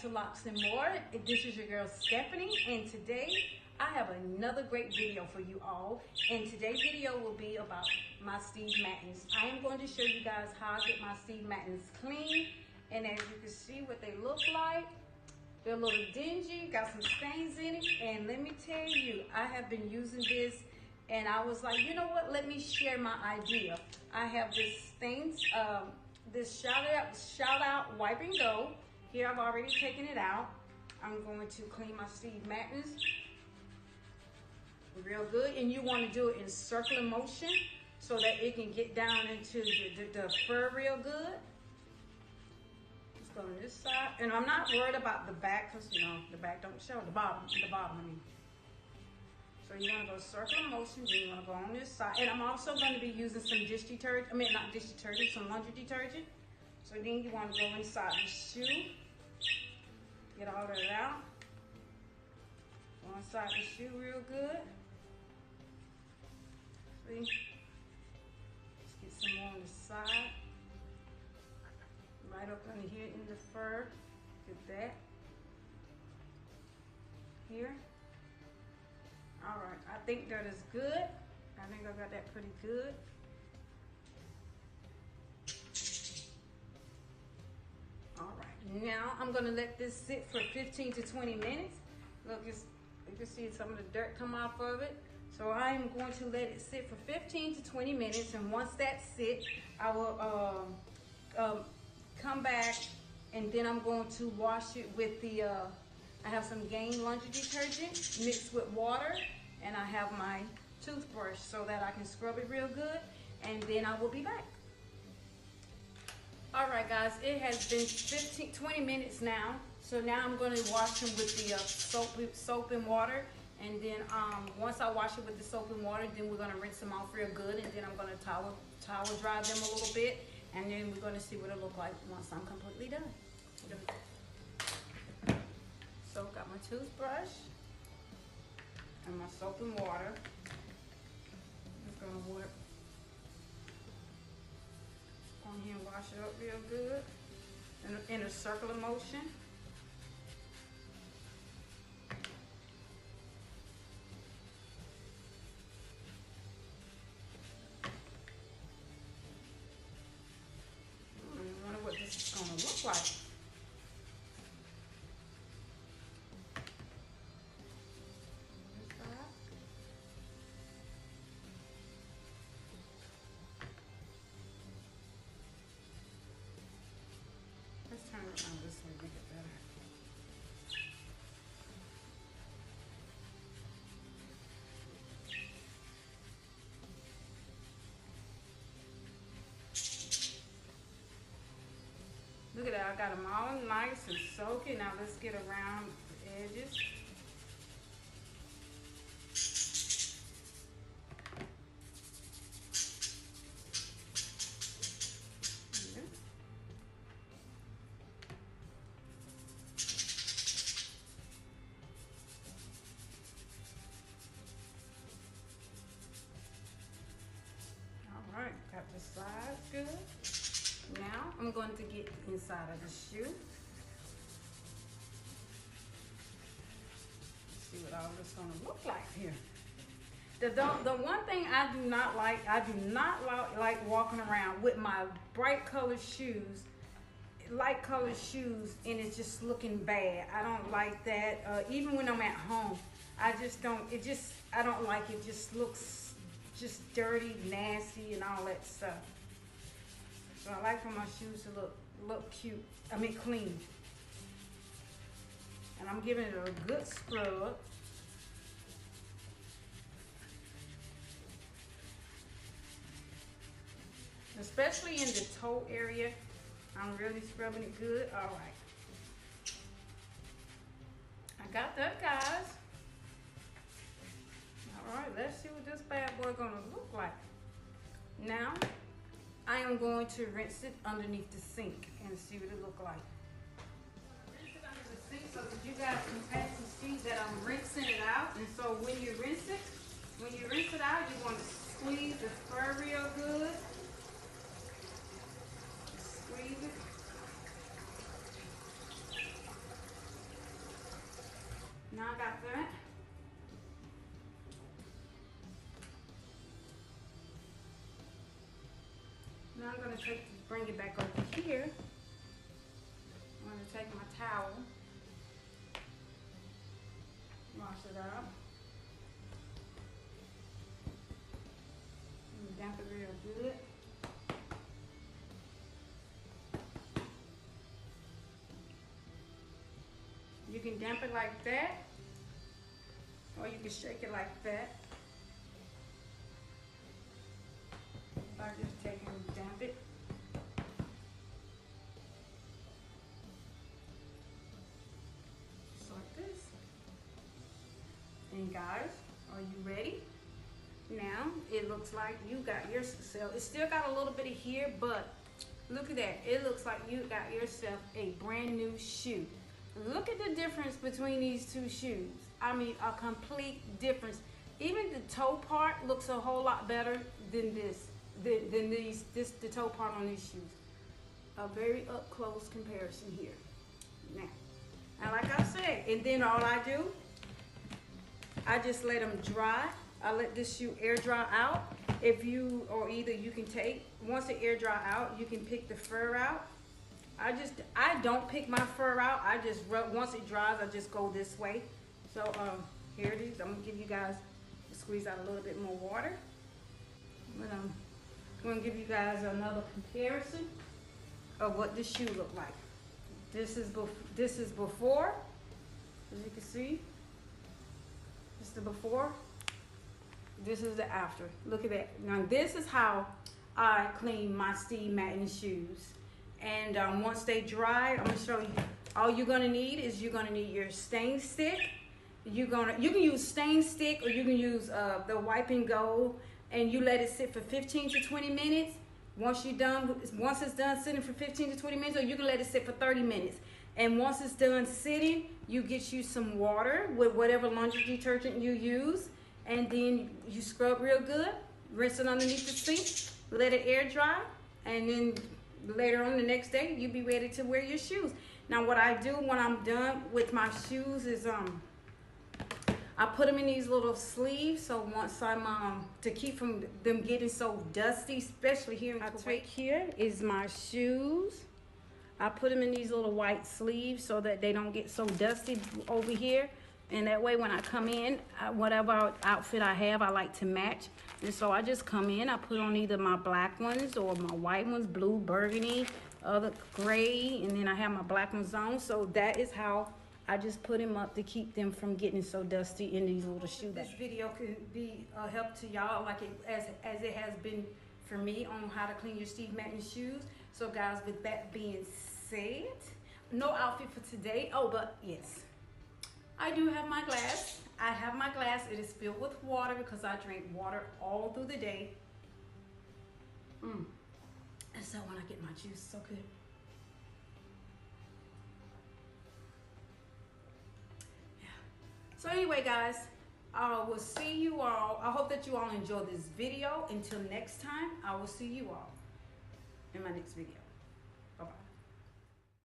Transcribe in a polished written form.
to Locks and More. This is your girl Stephanie, and today I have another great video for you all. And today's video will be about my Steve Maddens. I am going to show you guys how I get my Steve Maddens clean, and as you can see what they look like. They're a little dingy, got some stains in it, and let me tell you, I have been using this, and I was like, you know what? Let me share my idea. I have this things, this shout out wipe and go. Here I've already taken it out. I'm going to clean my Steve Maddens real good, and you want to do it in circular motion so that it can get down into the fur real good. Let's go on this side, and I'm not worried about the back because you know the back don't show, the bottom I mean. So you want to go circular motion, then you want to go on this side. And I'm also going to be using some dish detergent, not dish detergent, some laundry detergent. So then you want to go inside the shoe, get all of it out. Go inside the shoe real good. See? Let's get some more on the side. Right up under here in the fur. Get that. Here. All right, I think that is good. I think I got that pretty good. All right, now I'm gonna let this sit for 15 to 20 minutes. Look, you can see some of the dirt come off of it. So I am going to let it sit for 15 to 20 minutes, and once that sits, I will come back, and then I'm going to wash it with the, I have some Gain laundry detergent mixed with water, and I have my toothbrush so that I can scrub it real good, and then I will be back. All right, guys, it has been 20 minutes now. So now I'm going to wash them with the soap and water, and then once I wash it with the soap and water, then we're going to rinse them off real good, and then I'm going to towel dry them a little bit, and then we're going to see what it look like once I'm completely done. So got my toothbrush and my soap and water. I'm just gonna work on here and wash it up real good in a circular motion. I wonder what this is gonna look like. Let's turn it around this way to make it better. Look at that, I got them all nice and soaking. Now let's get around the edges. All right, got the sides good. Now I'm going to get inside of the shoe. See what all this is going to look like here. The one thing I do not like walking around with my bright colored shoes, light colored shoes, and it's just looking bad. I don't like that. Even when I'm at home, I just don't. I don't like it. Just looks just dirty, nasty, and all that stuff. So I like for my shoes to look cute. I mean clean. And I'm giving it a good scrub. Especially in the toe area. I'm really scrubbing it good. All right. I got that, guys. All right, let's see what this bad boy gonna look like. Now, I am going to rinse it underneath the sink and see what it look like. Rinse it under the sink so that you guys can actually see that I'm rinsing it out. And so when you rinse it out, you want to squeeze the fur real good. Squeeze it. Now I got that. Now I'm going to bring it back over here. I'm going to take my towel, wash it out, and damp it real good. You can damp it like that, or you can shake it like that. I just take and damp it. Just like this. And guys, are you ready? Now, it looks like you got yourself, it still got a little bit of here, but look at that. It looks like you got yourself a brand new shoe. Look at the difference between these two shoes. I mean, a complete difference. Even the toe part looks a whole lot better than this. The toe part on these shoes. A very up close comparison here. Now, and like I said, and then all I do, I just let them dry. I let this shoe air dry out. Either you can take, once it air dry out, you can pick the fur out. I don't pick my fur out. I just rub, once it dries, I just go this way. So here it is. I'm gonna give you guys, squeeze out a little bit more water. But I'm gonna give you guys another comparison of what this shoe looked like. This is before, as you can see. This is the before. This is the after. Look at that. Now this is how I clean my Steve Madden shoes. And once they dry, I'm gonna show you. All you're gonna need is you're gonna need your stain stick. You can use stain stick, or you can use the wipe and go, and you let it sit for 15 to 20 minutes. Once it's done sitting for 15 to 20 minutes, or you can let it sit for 30 minutes. And once it's done sitting, you get you some water with whatever laundry detergent you use, and then you scrub real good, rinse it underneath the sink, let it air dry, and then later on the next day, you'll be ready to wear your shoes. Now what I do when I'm done with my shoes is I put them in these little sleeves, so once I'm to keep from them getting so dusty, especially here in Kuwait. Here is my shoes. I put them in these little white sleeves so that they don't get so dusty over here. And that way when I come in, whatever outfit I have, I like to match. And so I just come in, I put on either my black ones or my white ones, blue, burgundy, other gray, and then I have my black ones on. So that is how I just put them up to keep them from getting so dusty in these little shoes. This video could be a help to y'all, like as it has been for me, on how to clean your Steve Madden shoes. So guys, with that being said, no outfit for today. Oh, but yes, I do have my glass. I have my glass. It is filled with water because I drink water all through the day. And so when I get my juice, so good. Yeah. So anyway, guys, I will see you all. I hope that you all enjoy this video. Until next time, I will see you all in my next video.